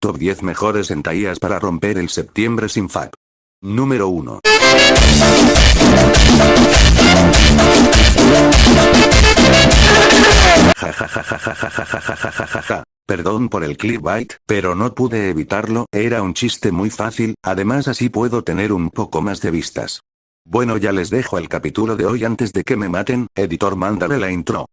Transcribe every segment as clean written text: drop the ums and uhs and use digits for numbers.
Top 10 mejores sentaías para romper el septiembre sin FAB. Número 1. Jajajajajajajajajajaja. Perdón por el clickbait, pero no pude evitarlo, era un chiste muy fácil, además así puedo tener un poco más de vistas. Bueno, ya les dejo el capítulo de hoy antes de que me maten, editor, mándale la intro.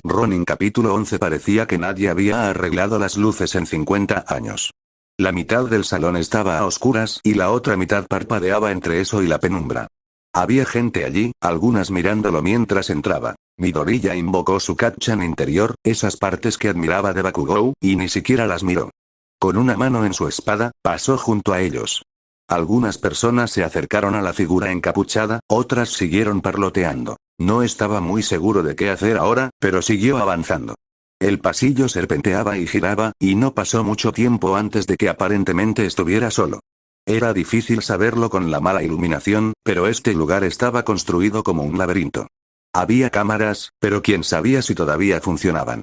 Ronin capítulo 11. Parecía que nadie había arreglado las luces en 50 años. La mitad del salón estaba a oscuras y la otra mitad parpadeaba entre eso y la penumbra. Había gente allí, algunas mirándolo mientras entraba. Midoriya invocó su Kacchan interior, esas partes que admiraba de Bakugou, y ni siquiera las miró. Con una mano en su espada, pasó junto a ellos. Algunas personas se acercaron a la figura encapuchada, otras siguieron parloteando. No estaba muy seguro de qué hacer ahora, pero siguió avanzando. El pasillo serpenteaba y giraba, y no pasó mucho tiempo antes de que aparentemente estuviera solo. Era difícil saberlo con la mala iluminación, pero este lugar estaba construido como un laberinto. Había cámaras, pero quién sabía si todavía funcionaban.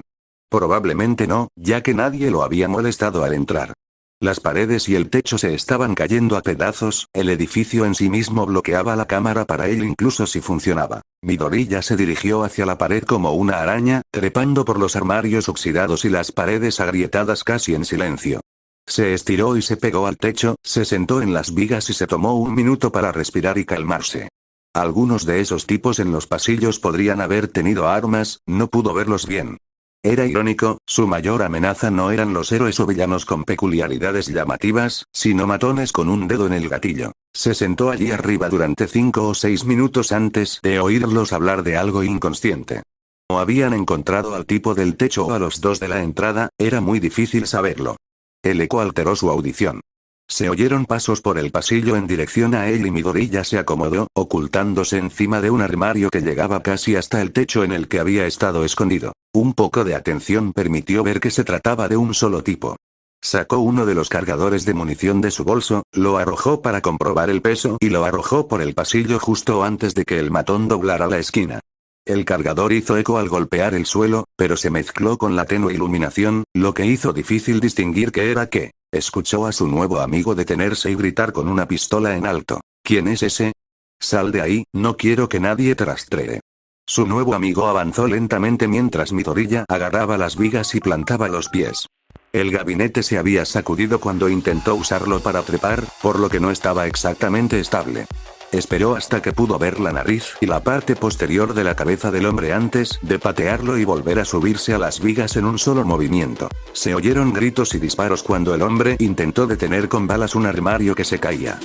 Probablemente no, ya que nadie lo había molestado al entrar. Las paredes y el techo se estaban cayendo a pedazos, el edificio en sí mismo bloqueaba la cámara para él incluso si funcionaba. Midoriya se dirigió hacia la pared como una araña, trepando por los armarios oxidados y las paredes agrietadas casi en silencio. Se estiró y se pegó al techo, se sentó en las vigas y se tomó un minuto para respirar y calmarse. Algunos de esos tipos en los pasillos podrían haber tenido armas, no pudo verlos bien. Era irónico, su mayor amenaza no eran los héroes o villanos con peculiaridades llamativas, sino matones con un dedo en el gatillo. Se sentó allí arriba durante 5 o 6 minutos antes de oírlos hablar de algo inconsciente. O habían encontrado al tipo del techo o a los dos de la entrada, era muy difícil saberlo. El eco alteró su audición. Se oyeron pasos por el pasillo en dirección a él y Midoriya se acomodó, ocultándose encima de un armario que llegaba casi hasta el techo en el que había estado escondido. Un poco de atención permitió ver que se trataba de un solo tipo. Sacó uno de los cargadores de munición de su bolso, lo arrojó para comprobar el peso y lo arrojó por el pasillo justo antes de que el matón doblara la esquina. El cargador hizo eco al golpear el suelo, pero se mezcló con la tenue iluminación, lo que hizo difícil distinguir qué era qué. Escuchó a su nuevo amigo detenerse y gritar con una pistola en alto. ¿Quién es ese? Sal de ahí, no quiero que nadie te rastree. Su nuevo amigo avanzó lentamente mientras Midoriya agarraba las vigas y plantaba los pies. El gabinete se había sacudido cuando intentó usarlo para trepar, por lo que no estaba exactamente estable. Esperó hasta que pudo ver la nariz y la parte posterior de la cabeza del hombre antes de patearlo y volver a subirse a las vigas en un solo movimiento. Se oyeron gritos y disparos cuando el hombre intentó detener con balas un armario que se caía.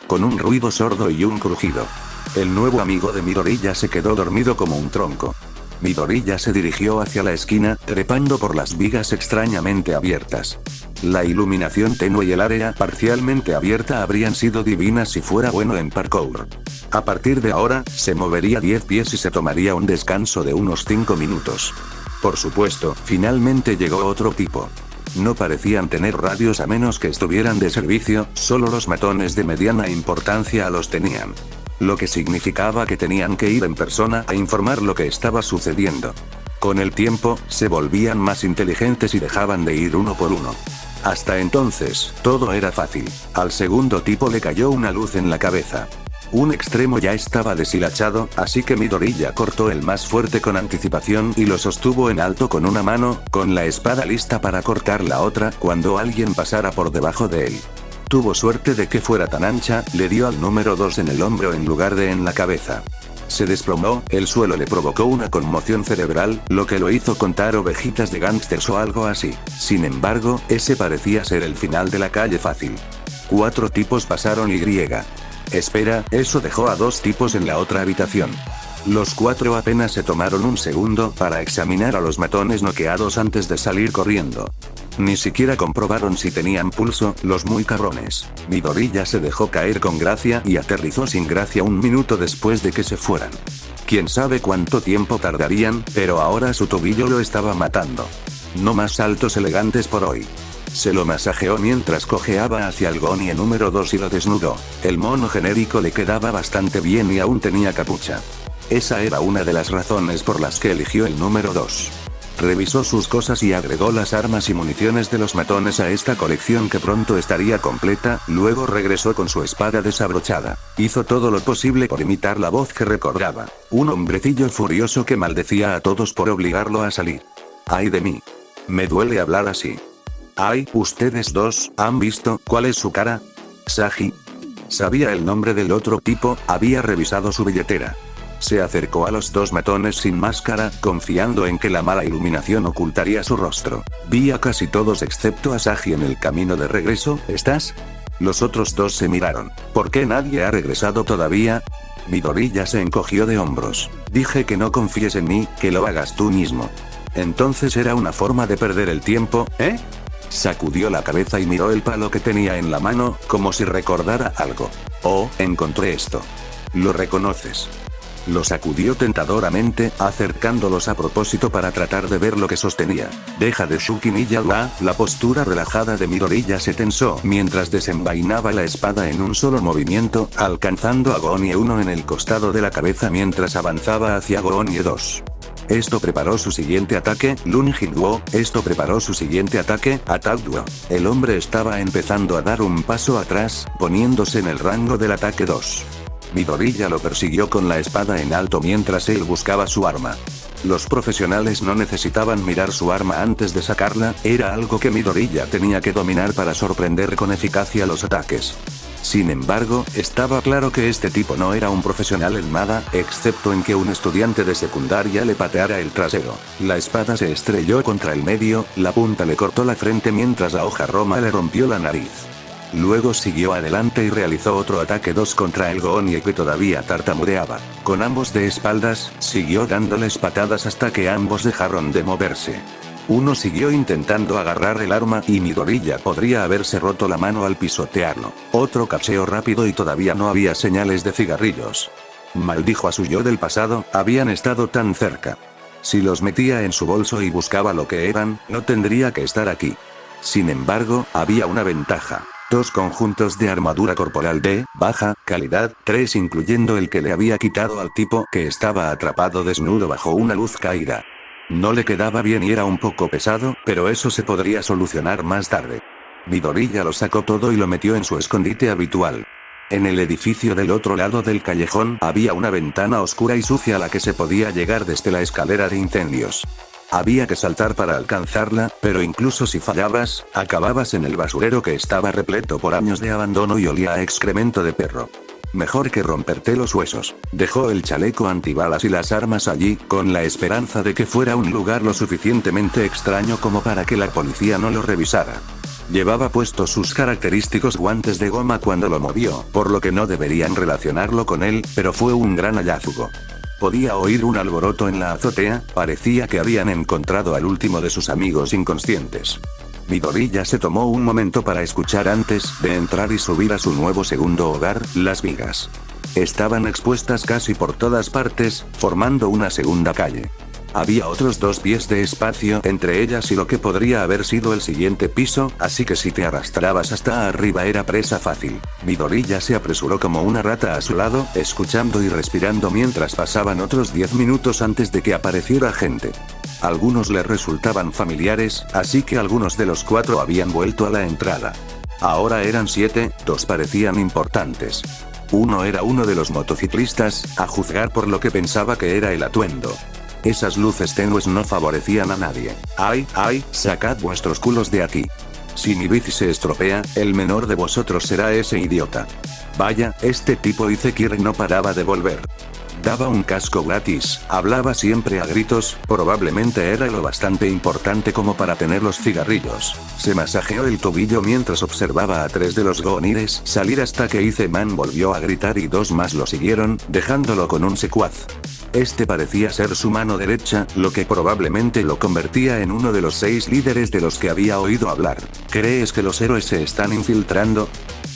Con un ruido sordo y un crujido. El nuevo amigo de Midoriya se quedó dormido como un tronco. Midoriya se dirigió hacia la esquina, trepando por las vigas extrañamente abiertas. La iluminación tenue y el área parcialmente abierta habrían sido divinas si fuera bueno en parkour. A partir de ahora, se movería 10 pies y se tomaría un descanso de unos 5 minutos. Por supuesto, finalmente llegó otro tipo. No parecían tener radios a menos que estuvieran de servicio, solo los matones de mediana importancia los tenían. Lo que significaba que tenían que ir en persona a informar lo que estaba sucediendo. Con el tiempo, se volvían más inteligentes y dejaban de ir uno por uno. Hasta entonces, todo era fácil. Al segundo tipo le cayó una luz en la cabeza. Un extremo ya estaba deshilachado, así que Midoriya cortó el más fuerte con anticipación y lo sostuvo en alto con una mano, con la espada lista para cortar la otra cuando alguien pasara por debajo de él. Tuvo suerte de que fuera tan ancha, le dio al número 2 en el hombro en lugar de en la cabeza. Se desplomó, el suelo le provocó una conmoción cerebral, lo que lo hizo contar ovejitas de gángsters o algo así. Sin embargo, ese parecía ser el final de la calle fácil. 4 tipos pasaron y... Espera, eso dejó a 2 tipos en la otra habitación. Los 4 apenas se tomaron un segundo para examinar a los matones noqueados antes de salir corriendo. Ni siquiera comprobaron si tenían pulso, los muy cabrones. Midoriya se dejó caer con gracia y aterrizó sin gracia un minuto después de que se fueran. Quién sabe cuánto tiempo tardarían, pero ahora su tobillo lo estaba matando. No más saltos elegantes por hoy. Se lo masajeó mientras cojeaba hacia el Gonie número 2 y lo desnudó. El mono genérico le quedaba bastante bien y aún tenía capucha. Esa era una de las razones por las que eligió el número 2. Revisó sus cosas y agregó las armas y municiones de los matones a esta colección que pronto estaría completa, luego regresó con su espada desabrochada. Hizo todo lo posible por imitar la voz que recordaba. Un hombrecillo furioso que maldecía a todos por obligarlo a salir. ¡Ay de mí! Me duele hablar así. ¡Ay, ustedes dos, ¿han visto cuál es su cara? Saji. Sabía el nombre del otro tipo, había revisado su billetera. Se acercó a los dos matones sin máscara, confiando en que la mala iluminación ocultaría su rostro. Vi a casi todos excepto a Saji en el camino de regreso, ¿estás? Los otros dos se miraron. ¿Por qué nadie ha regresado todavía? Midoriya se encogió de hombros. Dije que no confíes en mí, que lo hagas tú mismo. Entonces era una forma de perder el tiempo, ¿eh? Sacudió la cabeza y miró el palo que tenía en la mano, como si recordara algo. Oh, encontré esto. ¿Lo reconoces? Lo sacudió tentadoramente, acercándolos a propósito para tratar de ver lo que sostenía. Deja de Shukiniya wa. La postura relajada de Midoriya se tensó mientras desenvainaba la espada en un solo movimiento, alcanzando a Gonie 1 en el costado de la cabeza mientras avanzaba hacia Gonie 2. Esto preparó su siguiente ataque, Lunjin Duo. Esto preparó su siguiente ataque, Attack Duo. El hombre estaba empezando a dar un paso atrás, poniéndose en el rango del ataque 2. Midoriya lo persiguió con la espada en alto mientras él buscaba su arma. Los profesionales no necesitaban mirar su arma antes de sacarla, era algo que Midoriya tenía que dominar para sorprender con eficacia los ataques. Sin embargo, estaba claro que este tipo no era un profesional en nada, excepto en que un estudiante de secundaria le pateara el trasero. La espada se estrelló contra el medio, la punta le cortó la frente mientras la hoja roma le rompió la nariz. Luego siguió adelante y realizó otro ataque 2 contra el Gonie que todavía tartamudeaba. Con ambos de espaldas, siguió dándoles patadas hasta que ambos dejaron de moverse. Uno siguió intentando agarrar el arma y Midoriya podría haberse roto la mano al pisotearlo. Otro cacheó rápido y todavía no había señales de cigarrillos. Maldijo a su yo del pasado, habían estado tan cerca. Si los metía en su bolso y buscaba lo que eran, no tendría que estar aquí. Sin embargo, había una ventaja. 2 conjuntos de armadura corporal de baja calidad, 3 incluyendo el que le había quitado al tipo que estaba atrapado desnudo bajo una luz caída. No le quedaba bien y era un poco pesado, pero eso se podría solucionar más tarde. Midoriya lo sacó todo y lo metió en su escondite habitual. En el edificio del otro lado del callejón había una ventana oscura y sucia a la que se podía llegar desde la escalera de incendios. Había que saltar para alcanzarla, pero incluso si fallabas, acababas en el basurero que estaba repleto por años de abandono y olía a excremento de perro. Mejor que romperte los huesos. Dejó el chaleco antibalas y las armas allí, con la esperanza de que fuera un lugar lo suficientemente extraño como para que la policía no lo revisara. Llevaba puestos sus característicos guantes de goma cuando lo movió, por lo que no deberían relacionarlo con él, pero fue un gran hallazgo. Podía oír un alboroto en la azotea, parecía que habían encontrado al último de sus amigos inconscientes. Midoriya se tomó un momento para escuchar antes de entrar y subir a su nuevo segundo hogar, las vigas. Estaban expuestas casi por todas partes, formando una segunda calle. Había otros 2 pies de espacio entre ellas y lo que podría haber sido el siguiente piso, así que si te arrastrabas hasta arriba era presa fácil. Midoriya se apresuró como una rata a su lado, escuchando y respirando mientras pasaban otros 10 minutos antes de que apareciera gente. Algunos le resultaban familiares, así que algunos de los 4 habían vuelto a la entrada. Ahora eran 7, 2 parecían importantes. Uno era uno de los motociclistas, a juzgar por lo que pensaba que era el atuendo. Esas luces tenues no favorecían a nadie. ¡Ay, ay! Sacad vuestros culos de aquí. Si mi bici se estropea, el menor de vosotros será ese idiota. Vaya, este tipo Izekiri no paraba de volver. Daba un casco gratis, hablaba siempre a gritos, probablemente era lo bastante importante como para tener los cigarrillos. Se masajeó el tobillo mientras observaba a 3 de los Gonires salir hasta que Izeman volvió a gritar y 2 más lo siguieron, dejándolo con un secuaz. Este parecía ser su mano derecha, lo que probablemente lo convertía en uno de los 6 líderes de los que había oído hablar. ¿Crees que los héroes se están infiltrando?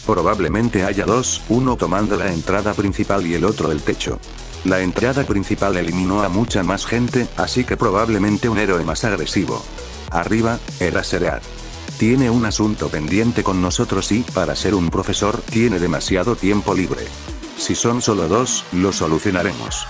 Probablemente haya 2, uno tomando la entrada principal y el otro el techo. La entrada principal eliminó a mucha más gente, así que probablemente un héroe más agresivo. Arriba, era Sereat. Tiene un asunto pendiente con nosotros y, para ser un profesor, tiene demasiado tiempo libre. Si son solo 2, lo solucionaremos.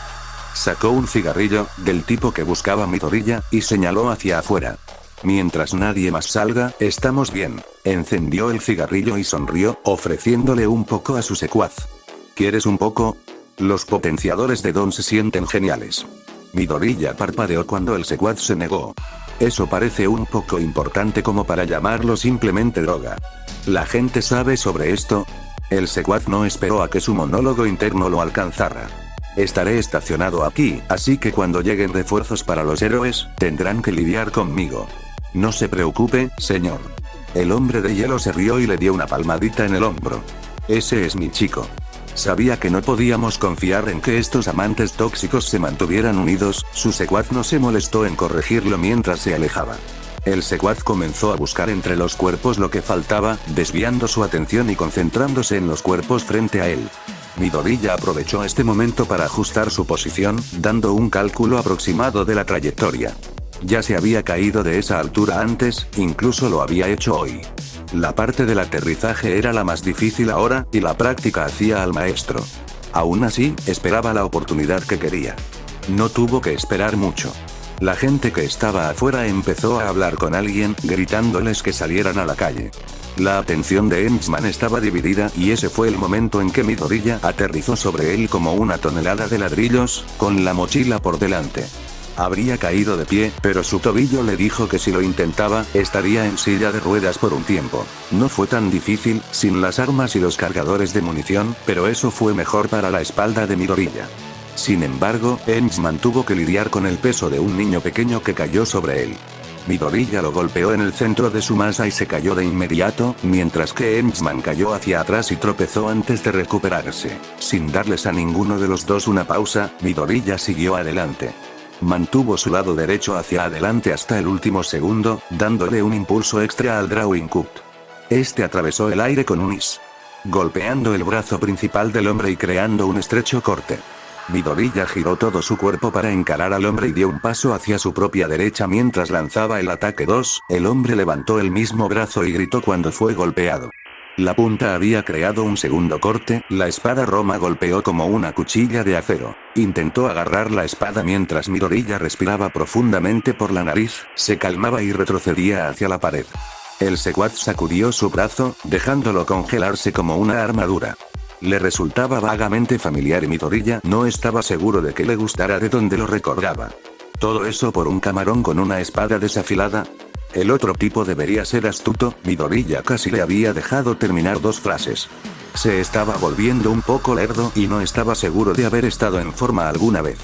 Sacó un cigarrillo, del tipo que buscaba Midoriya, y señaló hacia afuera. Mientras nadie más salga, estamos bien. Encendió el cigarrillo y sonrió, ofreciéndole un poco a su secuaz. ¿Quieres un poco? Los potenciadores de Don se sienten geniales. Midoriya parpadeó cuando el secuaz se negó. Eso parece un poco importante como para llamarlo simplemente droga. ¿La gente sabe sobre esto? El secuaz no esperó a que su monólogo interno lo alcanzara. Estaré estacionado aquí, así que cuando lleguen refuerzos para los héroes, tendrán que lidiar conmigo. No se preocupe, señor. El hombre de hielo se rió y le dio una palmadita en el hombro. Ese es mi chico. Sabía que no podíamos confiar en que estos amantes tóxicos se mantuvieran unidos, su secuaz no se molestó en corregirlo mientras se alejaba. El secuaz comenzó a buscar entre los cuerpos lo que faltaba, desviando su atención y concentrándose en los cuerpos frente a él. Midoriya aprovechó este momento para ajustar su posición, dando un cálculo aproximado de la trayectoria. Ya se había caído de esa altura antes, incluso lo había hecho hoy. La parte del aterrizaje era la más difícil ahora, y la práctica hacía al maestro. Aún así, esperaba la oportunidad que quería. No tuvo que esperar mucho. La gente que estaba afuera empezó a hablar con alguien, gritándoles que salieran a la calle. La atención de Henchman estaba dividida y ese fue el momento en que Midoriya aterrizó sobre él como una tonelada de ladrillos, con la mochila por delante. Habría caído de pie, pero su tobillo le dijo que si lo intentaba, estaría en silla de ruedas por un tiempo. No fue tan difícil, sin las armas y los cargadores de munición, pero eso fue mejor para la espalda de Midoriya. Sin embargo, Henchman tuvo que lidiar con el peso de un niño pequeño que cayó sobre él. Midoriya lo golpeó en el centro de su masa y se cayó de inmediato, mientras que Henchman cayó hacia atrás y tropezó antes de recuperarse. Sin darles a ninguno de los dos una pausa, Midoriya siguió adelante. Mantuvo su lado derecho hacia adelante hasta el último segundo, dándole un impulso extra al Drawing Cut. Este atravesó el aire con un is, golpeando el brazo principal del hombre y creando un estrecho corte. Midoriya giró todo su cuerpo para encarar al hombre y dio un paso hacia su propia derecha mientras lanzaba el ataque 2, el hombre levantó el mismo brazo y gritó cuando fue golpeado. La punta había creado un segundo corte, la espada Roma golpeó como una cuchilla de acero. Intentó agarrar la espada mientras Midoriya respiraba profundamente por la nariz, se calmaba y retrocedía hacia la pared. El secuaz sacudió su brazo, dejándolo congelarse como una armadura. Le resultaba vagamente familiar y Midoriya no estaba seguro de que le gustara de donde lo recordaba. Todo eso por un camarón con una espada desafilada. El otro tipo debería ser astuto, Midoriya casi le había dejado terminar 2 frases. Se estaba volviendo un poco lerdo y no estaba seguro de haber estado en forma alguna vez.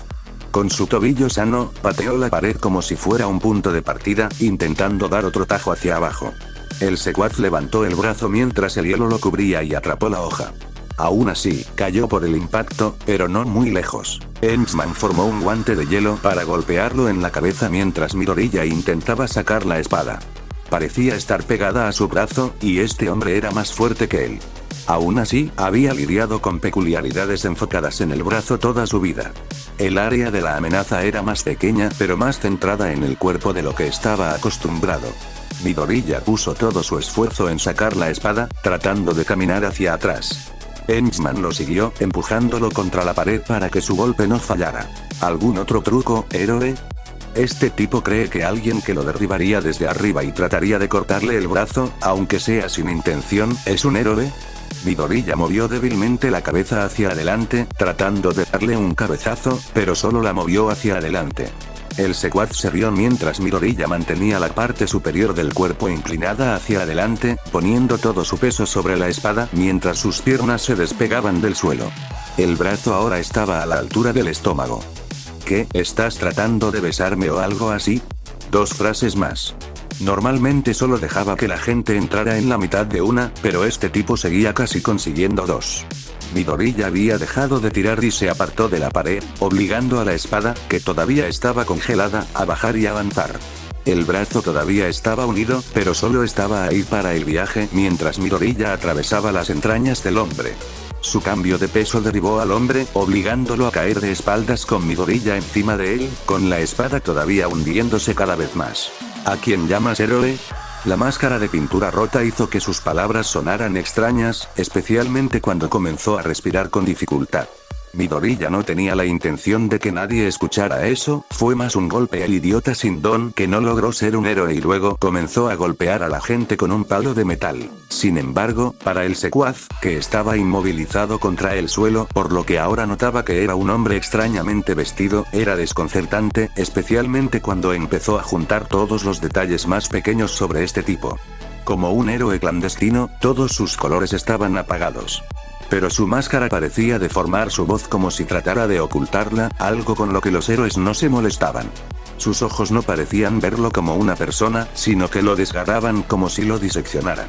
Con su tobillo sano, pateó la pared como si fuera un punto de partida, intentando dar otro tajo hacia abajo. El secuaz levantó el brazo mientras el hielo lo cubría y atrapó la hoja. Aún así, cayó por el impacto, pero no muy lejos. Henchman formó un guante de hielo para golpearlo en la cabeza mientras Midoriya intentaba sacar la espada. Parecía estar pegada a su brazo, y este hombre era más fuerte que él. Aún así, había lidiado con peculiaridades enfocadas en el brazo toda su vida. El área de la amenaza era más pequeña pero más centrada en el cuerpo de lo que estaba acostumbrado. Midoriya puso todo su esfuerzo en sacar la espada, tratando de caminar hacia atrás. Henchman lo siguió, empujándolo contra la pared para que su golpe no fallara. ¿Algún otro truco, héroe? Este tipo cree que alguien que lo derribaría desde arriba y trataría de cortarle el brazo, aunque sea sin intención, ¿es un héroe? Midoriya movió débilmente la cabeza hacia adelante, tratando de darle un cabezazo, pero solo la movió hacia adelante. El secuaz se rió mientras Midoriya mantenía la parte superior del cuerpo inclinada hacia adelante, poniendo todo su peso sobre la espada mientras sus piernas se despegaban del suelo. El brazo ahora estaba a la altura del estómago. ¿Qué, estás tratando de besarme o algo así? 2 frases más. Normalmente solo dejaba que la gente entrara en la mitad de una, pero este tipo seguía casi consiguiendo 2. Midoriya había dejado de tirar y se apartó de la pared, obligando a la espada, que todavía estaba congelada, a bajar y avanzar. El brazo todavía estaba unido, pero solo estaba ahí para el viaje mientras Midoriya atravesaba las entrañas del hombre. Su cambio de peso derribó al hombre, obligándolo a caer de espaldas con Midoriya encima de él, con la espada todavía hundiéndose cada vez más. ¿A quién llamas héroe? La máscara de pintura rota hizo que sus palabras sonaran extrañas, especialmente cuando comenzó a respirar con dificultad. Midoriya no tenía la intención de que nadie escuchara eso, fue más un golpe al idiota sin don que no logró ser un héroe y luego comenzó a golpear a la gente con un palo de metal. Sin embargo, para el secuaz, que estaba inmovilizado contra el suelo, por lo que ahora notaba que era un hombre extrañamente vestido, era desconcertante, especialmente cuando empezó a juntar todos los detalles más pequeños sobre este tipo. Como un héroe clandestino, todos sus colores estaban apagados. Pero su máscara parecía deformar su voz como si tratara de ocultarla, algo con lo que los héroes no se molestaban. Sus ojos no parecían verlo como una persona, sino que lo desgarraban como si lo diseccionaran.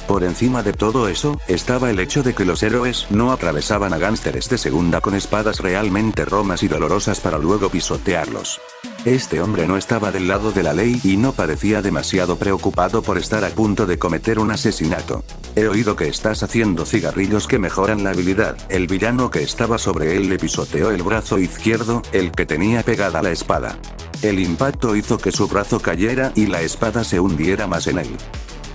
Por encima de todo eso, estaba el hecho de que los héroes no atravesaban a gánsteres de segunda con espadas realmente romas y dolorosas para luego pisotearlos. Este hombre no estaba del lado de la ley y no parecía demasiado preocupado por estar a punto de cometer un asesinato. He oído que estás haciendo cigarrillos que mejoran la habilidad. El villano que estaba sobre él le pisoteó el brazo izquierdo, el que tenía pegada la espada. El impacto hizo que su brazo cayera y la espada se hundiera más en él.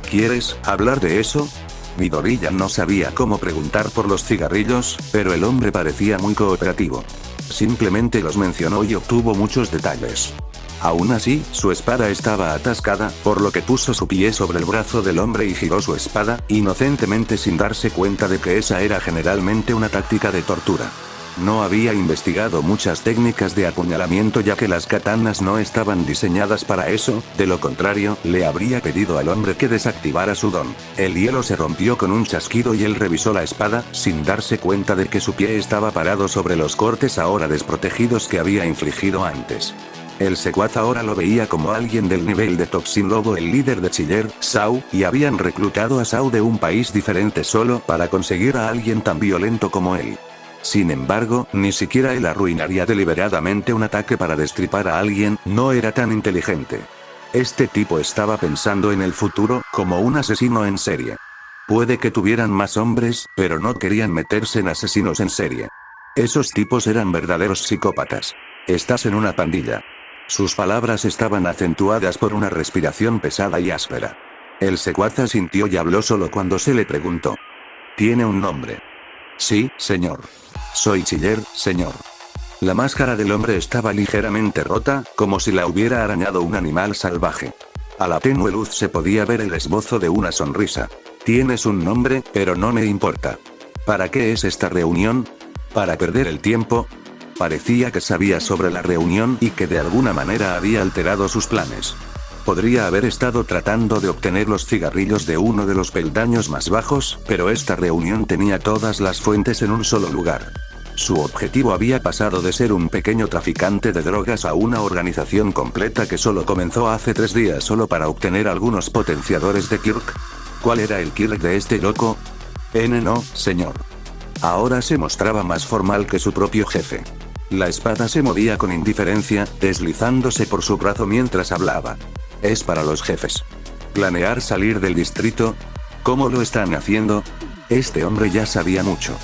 ¿Quieres hablar de eso? Midoriya no sabía cómo preguntar por los cigarrillos, pero el hombre parecía muy cooperativo. Simplemente los mencionó y obtuvo muchos detalles. Aún así, su espada estaba atascada, por lo que puso su pie sobre el brazo del hombre y giró su espada, inocentemente sin darse cuenta de que esa era generalmente una táctica de tortura. No había investigado muchas técnicas de apuñalamiento ya que las katanas no estaban diseñadas para eso, de lo contrario, le habría pedido al hombre que desactivara su don. El hielo se rompió con un chasquido y él revisó la espada, sin darse cuenta de que su pie estaba parado sobre los cortes ahora desprotegidos que había infligido antes. El secuaz ahora lo veía como alguien del nivel de Toxin Lobo, el líder de Chiller, Sao, y habían reclutado a Sao de un país diferente solo para conseguir a alguien tan violento como él. Sin embargo, ni siquiera él arruinaría deliberadamente un ataque para destripar a alguien, no era tan inteligente. Este tipo estaba pensando en el futuro, como un asesino en serie. Puede que tuvieran más hombres, pero no querían meterse en asesinos en serie. Esos tipos eran verdaderos psicópatas. Estás en una pandilla. Sus palabras estaban acentuadas por una respiración pesada y áspera. El secuaz asintió y habló solo cuando se le preguntó. ¿Tiene un nombre? Sí, señor. Soy Chiller, señor. La máscara del hombre estaba ligeramente rota, como si la hubiera arañado un animal salvaje. A la tenue luz se podía ver el esbozo de una sonrisa. Tienes un nombre, pero no me importa. ¿Para qué es esta reunión? ¿Para perder el tiempo? Parecía que sabía sobre la reunión y que de alguna manera había alterado sus planes. Podría haber estado tratando de obtener los cigarrillos de uno de los peldaños más bajos, pero esta reunión tenía todas las fuentes en un solo lugar. Su objetivo había pasado de ser un pequeño traficante de drogas a una organización completa que solo comenzó hace 3 días solo para obtener algunos potenciadores de Kirk. ¿Cuál era el Kirk de este loco? No, señor. Ahora se mostraba más formal que su propio jefe. La espada se movía con indiferencia, deslizándose por su brazo mientras hablaba. Es para los jefes. ¿Planear salir del distrito? ¿Cómo lo están haciendo? Este hombre ya sabía mucho.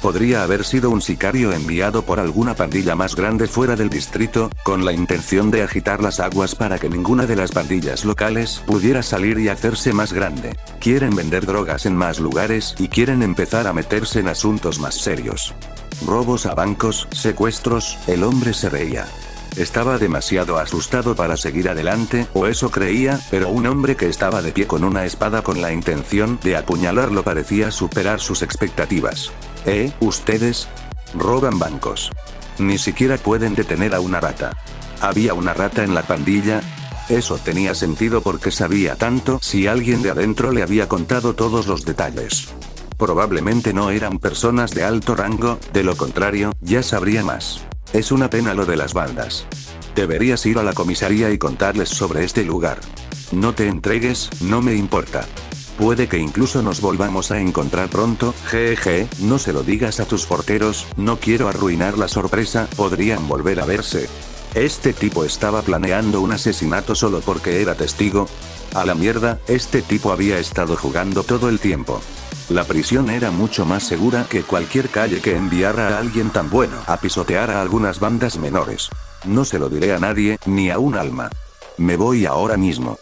Podría haber sido un sicario enviado por alguna pandilla más grande fuera del distrito, con la intención de agitar las aguas para que ninguna de las pandillas locales pudiera salir y hacerse más grande. Quieren vender drogas en más lugares y quieren empezar a meterse en asuntos más serios. Robos a bancos, secuestros, el hombre se reía. Estaba demasiado asustado para seguir adelante, o eso creía, pero un hombre que estaba de pie con una espada con la intención de apuñalarlo parecía superar sus expectativas. Ustedes roban bancos. Ni siquiera pueden detener a una rata. ¿Había una rata en la pandilla? Eso tenía sentido porque sabía tanto si alguien de adentro le había contado todos los detalles. Probablemente no eran personas de alto rango, de lo contrario, ya sabría más. Es una pena lo de las bandas. Deberías ir a la comisaría y contarles sobre este lugar. No te entregues, no me importa. Puede que incluso nos volvamos a encontrar pronto, jeje, no se lo digas a tus porteros, no quiero arruinar la sorpresa, podrían volver a verse. Este tipo estaba planeando un asesinato solo porque era testigo. A la mierda, este tipo había estado jugando todo el tiempo. La prisión era mucho más segura que cualquier calle que enviara a alguien tan bueno a pisotear a algunas bandas menores. No se lo diré a nadie, ni a un alma. Me voy ahora mismo.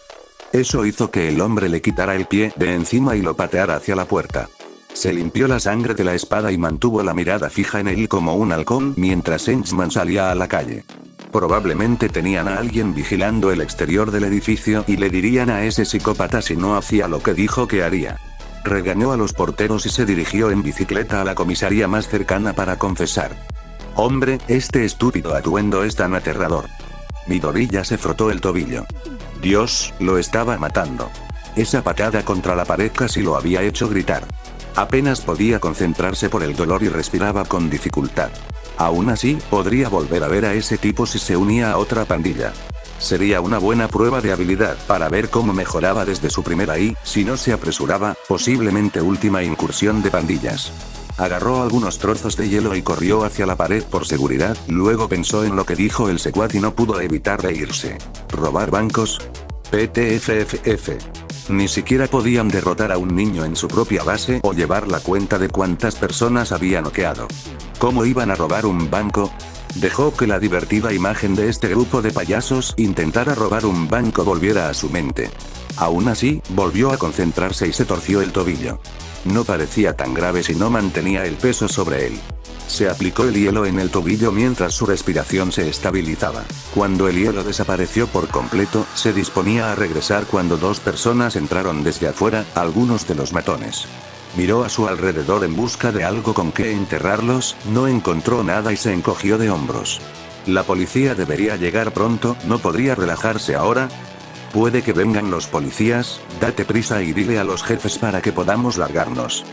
Eso hizo que el hombre le quitara el pie de encima y lo pateara hacia la puerta. Se limpió la sangre de la espada y mantuvo la mirada fija en él como un halcón mientras Henchman salía a la calle. Probablemente tenían a alguien vigilando el exterior del edificio y le dirían a ese psicópata si no hacía lo que dijo que haría. Regañó a los porteros y se dirigió en bicicleta a la comisaría más cercana para confesar. Hombre, este estúpido atuendo es tan aterrador. Midoriya se frotó el tobillo. Dios, lo estaba matando. Esa patada contra la pared casi lo había hecho gritar. Apenas podía concentrarse por el dolor y respiraba con dificultad. Aún así, podría volver a ver a ese tipo si se unía a otra pandilla. Sería una buena prueba de habilidad para ver cómo mejoraba desde su primera y, si no se apresuraba, posiblemente última incursión de pandillas. Agarró algunos trozos de hielo y corrió hacia la pared por seguridad, luego pensó en lo que dijo el secuaz y no pudo evitar reírse. ¿Robar bancos? PTFFF. Ni siquiera podían derrotar a un niño en su propia base o llevar la cuenta de cuántas personas había noqueado. ¿Cómo iban a robar un banco? Dejó que la divertida imagen de este grupo de payasos intentara robar un banco volviera a su mente. Aún así, volvió a concentrarse y se torció el tobillo. No parecía tan grave si no mantenía el peso sobre él. Se aplicó el hielo en el tobillo mientras su respiración se estabilizaba. Cuando el hielo desapareció por completo, se disponía a regresar cuando dos personas entraron desde afuera, algunos de los matones. Miró a su alrededor en busca de algo con que enterrarlos, no encontró nada y se encogió de hombros. La policía debería llegar pronto, ¿no podría relajarse ahora? Puede que vengan los policías, date prisa y dile a los jefes para que podamos largarnos.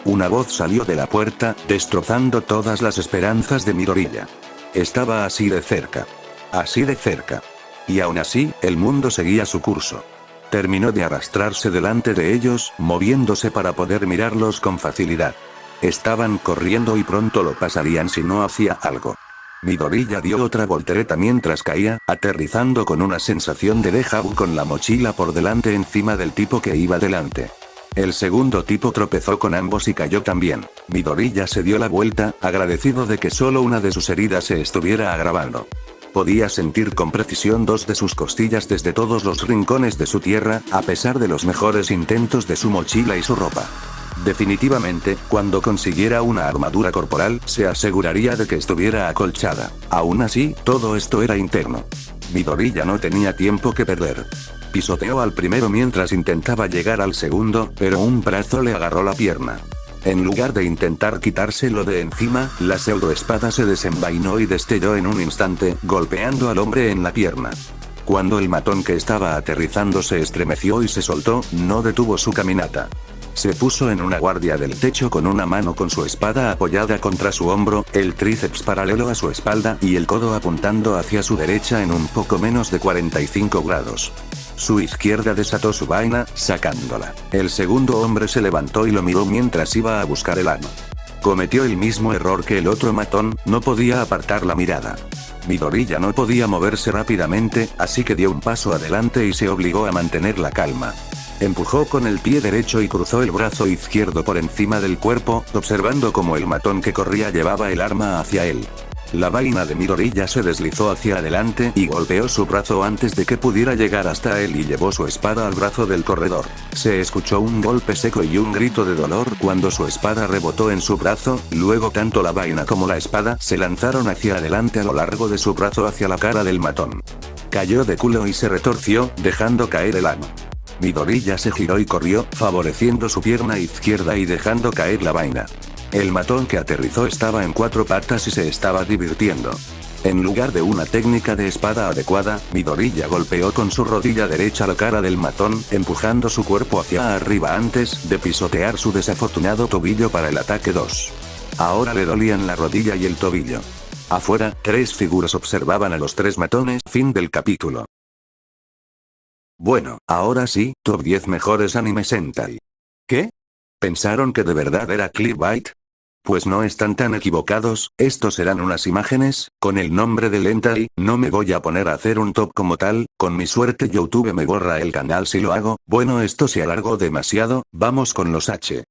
Una voz salió de la puerta, destrozando todas las esperanzas de Midoriya. Estaba así de cerca. Así de cerca. Y aún así, el mundo seguía su curso. Terminó de arrastrarse delante de ellos, moviéndose para poder mirarlos con facilidad. Estaban corriendo y pronto lo pasarían si no hacía algo. Midoriya dio otra voltereta mientras caía, aterrizando con una sensación de déjà vu con la mochila por delante encima del tipo que iba delante. El segundo tipo tropezó con ambos y cayó también. Midoriya se dio la vuelta, agradecido de que solo una de sus heridas se estuviera agravando. Podía sentir con precisión dos de sus costillas desde todos los rincones de su tierra, a pesar de los mejores intentos de su mochila y su ropa. Definitivamente, cuando consiguiera una armadura corporal, se aseguraría de que estuviera acolchada. Aún así, todo esto era interno. Midoriya no tenía tiempo que perder. Pisoteó al primero mientras intentaba llegar al segundo, pero un brazo le agarró la pierna. En lugar de intentar quitárselo de encima, la pseudoespada se desenvainó y destelló en un instante, golpeando al hombre en la pierna. Cuando el matón que estaba aterrizando se estremeció y se soltó, no detuvo su caminata. Se puso en una guardia del techo con una mano con su espada apoyada contra su hombro, el tríceps paralelo a su espalda y el codo apuntando hacia su derecha en un poco menos de 45 grados. Su izquierda desató su vaina, sacándola. El segundo hombre se levantó y lo miró mientras iba a buscar el ano. Cometió el mismo error que el otro matón, no podía apartar la mirada. Midoriya no podía moverse rápidamente, así que dio un paso adelante y se obligó a mantener la calma. Empujó con el pie derecho y cruzó el brazo izquierdo por encima del cuerpo, observando cómo el matón que corría llevaba el arma hacia él. La vaina de Midoriya se deslizó hacia adelante y golpeó su brazo antes de que pudiera llegar hasta él y llevó su espada al brazo del corredor. Se escuchó un golpe seco y un grito de dolor cuando su espada rebotó en su brazo, luego tanto la vaina como la espada se lanzaron hacia adelante a lo largo de su brazo hacia la cara del matón. Cayó de culo y se retorció, dejando caer el ano. Midoriya se giró y corrió, favoreciendo su pierna izquierda y dejando caer la vaina. El matón que aterrizó estaba en cuatro patas y se estaba divirtiendo. En lugar de una técnica de espada adecuada, Midoriya golpeó con su rodilla derecha la cara del matón, empujando su cuerpo hacia arriba antes de pisotear su desafortunado tobillo para el ataque 2. Ahora le dolían la rodilla y el tobillo. Afuera, tres figuras observaban a los tres matones. Fin del capítulo. Bueno, ahora sí, top 10 mejores anime Sentai. ¿Qué? ¿Pensaron que de verdad era clickbait? Pues no están tan equivocados, estos eran unas imágenes, con el nombre de Hentai, no me voy a poner a hacer un top como tal, con mi suerte YouTube me borra el canal si lo hago, bueno esto se alargó demasiado, vamos con los H.